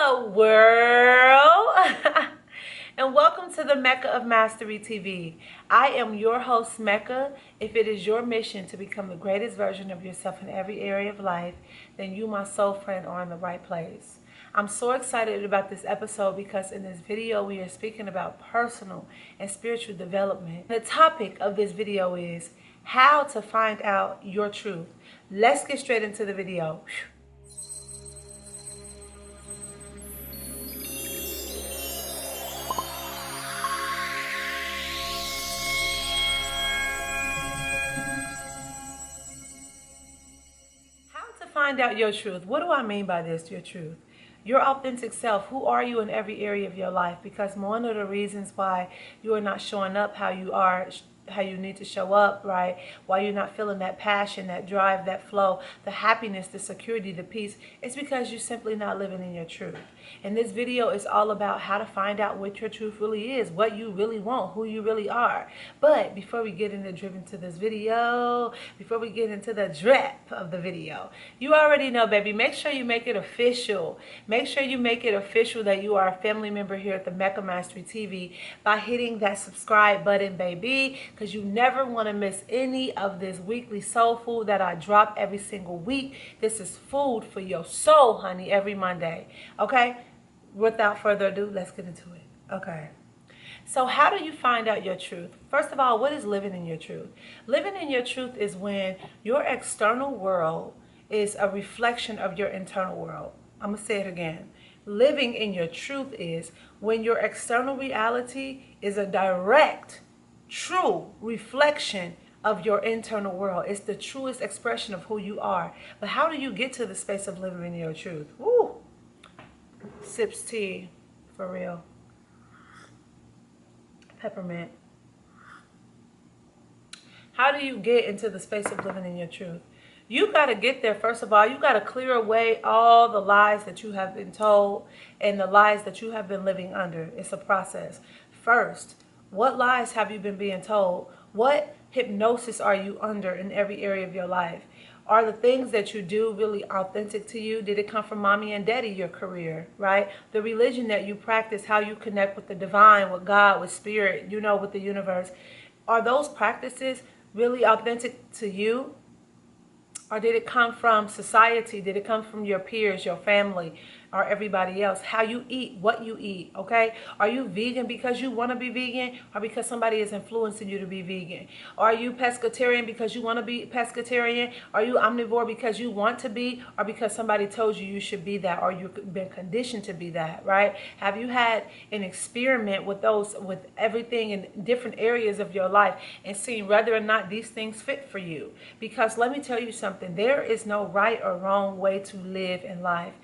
Hello, world, and welcome to the Mecca of Mastery TV. I am your host, Mecca. If it is your mission to become the greatest version of yourself in every area of life, then you, my soul friend, are in the right place. I'm so excited about this episode because in this video we are speaking about personal and spiritual development. The topic of this video is how to find out your truth. Let's get straight into the video. Find out your truth. What do I mean by this, your truth? Your authentic self. Who are you in every area of your life? Because one of the reasons why you are not showing up how you are, how you need to show up, right? Why you're not feeling that passion, that drive, that flow, the happiness, the security, the peace, it's because you're simply not living in your truth. And this video is all about how to find out what your truth really is, what you really want, who you really are. But before we get into this video, before we get into the drip of the video, you already know, baby, make sure you make it official. Make sure you make it official that you are a family member here at the Mecca Mastery TV by hitting that subscribe button, baby, because you never want to miss any of this weekly soul food that I drop every single week. This is food for your soul, honey, every Monday. Okay? Without further ado, let's get into it. Okay. So how do you find out your truth? First of all, what is living in your truth? Living in your truth is when your external world is a reflection of your internal world. I'm going to say it again. Living in your truth is when your external reality is a direct, true reflection of your internal world. It's the truest expression of who you are. But how do you get to the space of living in your truth? Woo! Sips tea, for real. Peppermint. How do you get into the space of living in your truth? You got to get there. First of all, you got to clear away all the lies that you have been told and the lies that you have been living under. It's a process. First, what lies have you been being told? What hypnosis are you under in every area of your life? Are the things that you do really authentic to you? Did it come from mommy and daddy, your career, right? The religion that you practice, how you connect with the divine, with God, with spirit, you know, with the universe. Are those practices really authentic to you? Or did it come from society? Did it come from your peers, your family, or everybody else? How you eat, what you eat, okay? Are you vegan because you want to be vegan or because somebody is influencing you to be vegan? Are you pescatarian because you want to be pescatarian? Are you omnivore because you want to be or because somebody told you you should be that or you've been conditioned to be that, right? Have you had an experiment with everything in different areas of your life and seeing whether or not these things fit for you? Because let me tell you something. There is no right or wrong way to live in life.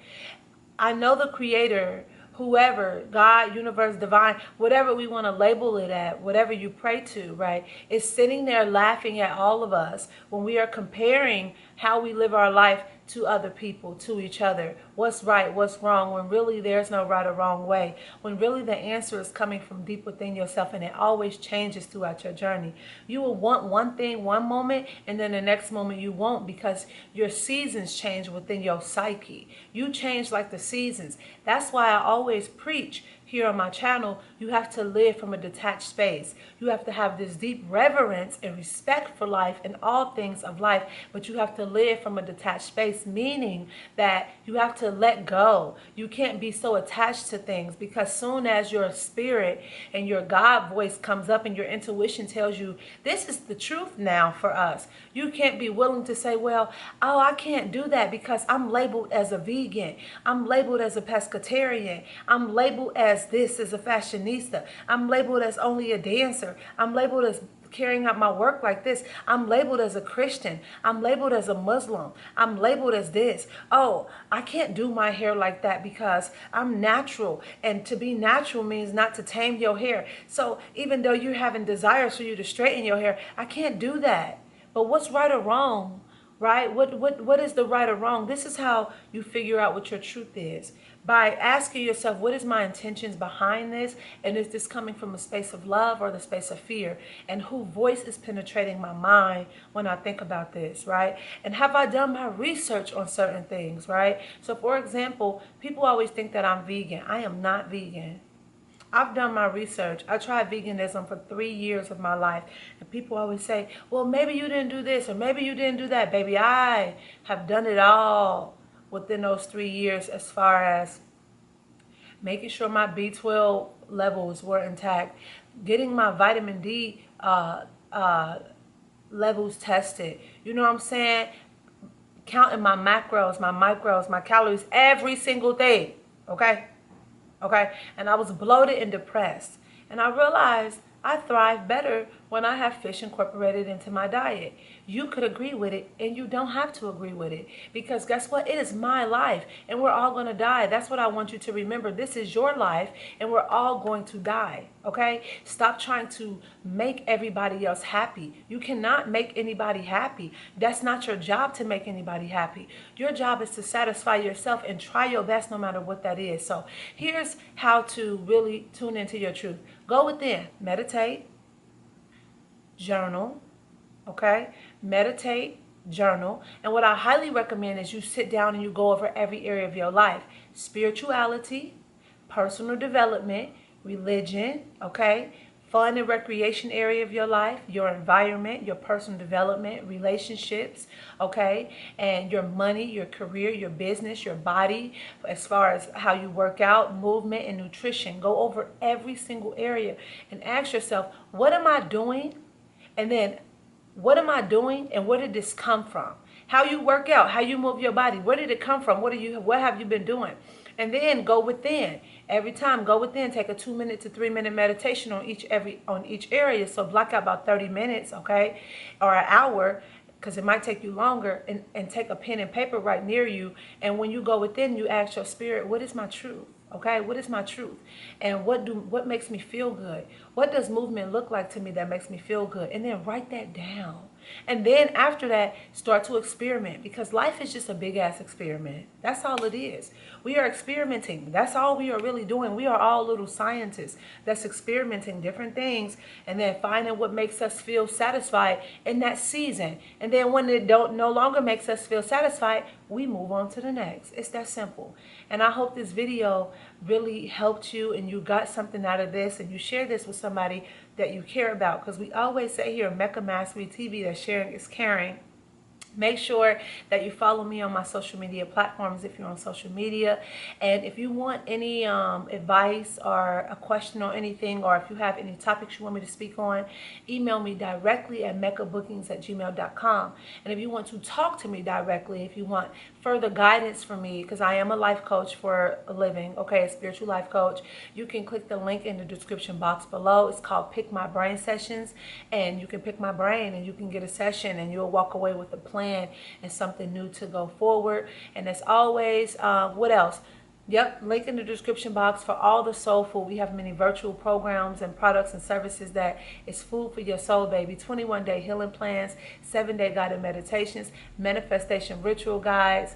I know the creator, whoever, God, universe, divine, whatever we want to label it at, whatever you pray to, right, is sitting there laughing at all of us when we are comparing how we live our life to other people, to each other. What's right, what's wrong, when really there's no right or wrong way. When really the answer is coming from deep within yourself, and it always changes throughout your journey. You will want one thing one moment, and then the next moment you won't, because your seasons change within your psyche. You change like the seasons. That's why I always preach here on my channel, you have to live from a detached space. You have to have this deep reverence and respect for life and all things of life, but you have to live from a detached space, meaning that you have to let go. You can't be so attached to things, because soon as your spirit and your God voice comes up and your intuition tells you this is the truth now for us, you can't be willing to say, well, oh, I can't do that because I'm labeled as a vegan, I'm labeled as a pescatarian, I'm labeled as this, as a fashionista, I'm labeled as only a dancer, I'm labeled as carrying out my work like this, I'm labeled as a Christian, I'm labeled as a Muslim, I'm labeled as this. Oh, I can't do my hair like that because I'm natural, and to be natural means not to tame your hair. So even though you're having desires for you to straighten your hair, I can't do that. But what's right or wrong right? What is the right or wrong? This is how you figure out what your truth is. By asking yourself, what is my intentions behind this? And is this coming from a space of love or the space of fear? And whose voice is penetrating my mind when I think about this, right? And have I done my research on certain things, right? So for example, people always think that I'm vegan. I am not vegan. I've done my research. I tried veganism for 3 years of my life. And people always say, well, maybe you didn't do this or maybe you didn't do that. Baby, I have done it all within those 3 years, as far as making sure my B12 levels were intact, getting my vitamin D levels tested. You know what I'm saying? Counting my macros, my micros, my calories, every single thing. Okay? Okay, and I was bloated and depressed. And I realized I thrive better when I have fish incorporated into my diet. You could agree with it, and you don't have to agree with it. Because guess what? It is my life, and we're all going to die. That's what I want you to remember. This is your life, and we're all going to die, okay? Stop trying to make everybody else happy. You cannot make anybody happy. That's not your job to make anybody happy. Your job is to satisfy yourself and try your best no matter what that is. So here's how to really tune into your truth. Go within, meditate, journal, okay? Meditate, journal. And what I highly recommend is you sit down and you go over every area of your life. Spirituality, personal development, religion, okay? Fun and recreation area of your life, your environment, your personal development, relationships, okay? And your money, your career, your business, your body, as far as how you work out, movement, and nutrition. Go over every single area and ask yourself, what am I doing? And then, what am I doing and where did this come from? How you work out, how you move your body, where did it come from? What have you been doing? And then go within. Every time, go within. Take a 2-minute to 3-minute meditation on each area. So block out about 30 minutes, okay, or an hour, because it might take you longer. And take a pen and paper right near you. And when you go within, you ask your spirit, what is my truth? Okay, what is my truth? And what makes me feel good? What does movement look like to me that makes me feel good? And then write that down. And then after that, start to experiment, because life is just a big ass experiment. That's all it is. We are experimenting. That's all we are really doing. We are all little scientists that's experimenting different things and then finding what makes us feel satisfied in that season. And then when it no longer makes us feel satisfied, we move on to the next. It's that simple. And I hope this video really helped you and you got something out of this, and you share this with somebody that you care about, because we always say here, Mecca Mastery TV, that sharing is caring. Make sure that you follow me on my social media platforms if you're on social media. And if you want any advice or a question or anything, or if you have any topics you want me to speak on, email me directly at meccabookings@gmail.com. And if you want to talk to me directly, if you want further guidance from me, because I am a life coach for a living, okay, a spiritual life coach, you can click the link in the description box below. It's called Pick My Brain Sessions, and you can pick my brain and you can get a session and you'll walk away with a plan and something new to go forward. And as always, what else? Yep, link in the description box for all the soul food. We have many virtual programs and products and services that is food for your soul, baby. 21-day healing plans, 7-day guided meditations, manifestation ritual guides,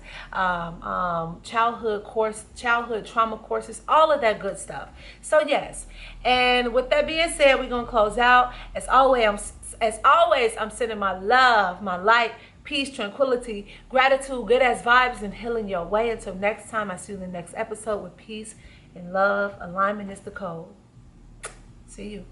childhood trauma courses, all of that good stuff. So yes, and with that being said, we're gonna close out. As always, I'm sending my love, my light, peace, tranquility, gratitude, good ass vibes, and healing your way. Until next time, I see you in the next episode with peace and love. Alignment is the code. See you.